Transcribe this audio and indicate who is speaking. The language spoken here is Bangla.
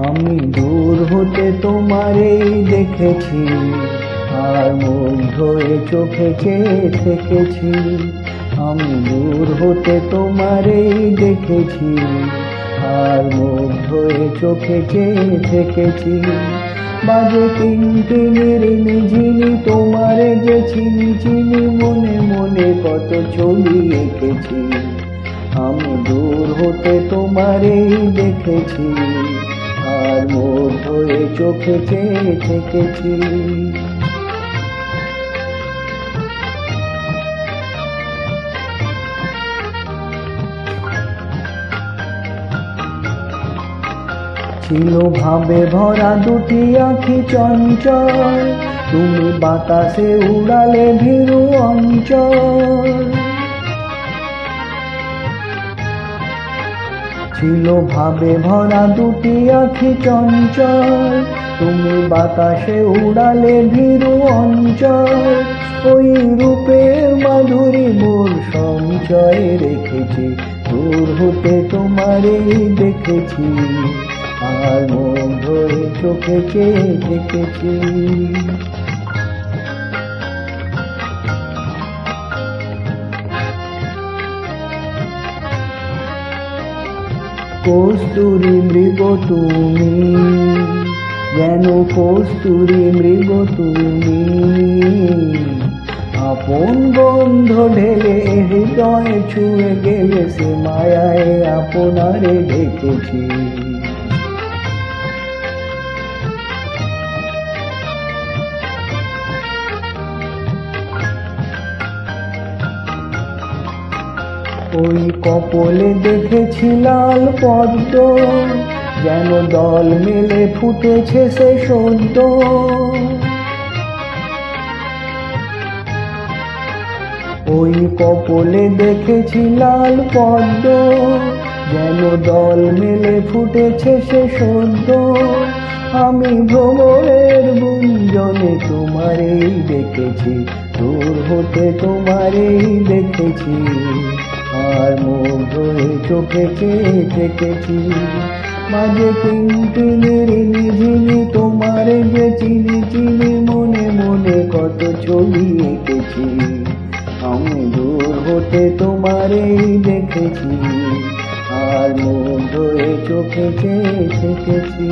Speaker 1: আমি দূর হতে তোমারেই দেখেছি, আর মুগ্ধ হয়ে চোখে চেয়ে থেকেছি। আমি দূর হতে তোমারেই দেখেছি, আর মুগ্ধ হয়ে চোখে চেয়ে থেকেছি। বাজে টিনটিনির নিঝিনি তোমারে যে চিনি চিনি, মনে মনে কত ছবি এঁকেছি। আমি দূর হতে তোমারেই দেখেছি, আর মুগ্ধ হয়ে চোখে চেয়ে থেকেছি। ছিল ভাবে ভরা দুটি আঁখি চঞ্চল, তুমি বাতাসে উড়ালে ভীরু অঞ্চল। ছিল ভাবে ভরা দুটি আঁখি চঞ্চল, তুমি বাতাসে উড়ালে ভীরু অঞ্চল। ওই রূপের মাধুরী মোর সঞ্চয় রেখেছি, দূর হতে তোমারেই দেখেছি, আর মুগ্ধ হয়ে চোখে চেয়ে থেকেছি। কস্তুরী মৃগ তুমি, যেন কস্তুরী মৃগ তুমি, আপন গন্ধ ঢেলে হৃদয় ছুঁয়ে গেলে, সে মায়ায় আপনারে ডেকেছি। ওই কপলে দেখেছি লাল পদ্ম, যেন দল মেলে ফুটেছে সে সদ্য। ওই কপলে দেখেছি লাল পদ্ম, যেন দল মেলে ফুটেছে সে সদ্য। আমি ভ্রমরের গুঞ্জনে তোমারেই দেখেছি, দূর হতে তোমারেই দেখেছি, আর মুগ্ধ হয়ে চোখে চেয়ে থেকেছি। মাঝে টিনটিনির নিঝিনি তোমারে যে চিনি চিনি, মনে মনে কত ছবি এঁকেছি। আমি দূর হতে তোমারেই দেখেছি, আর মুগ্ধ হয়ে চোখে চেয়ে থেকেছি।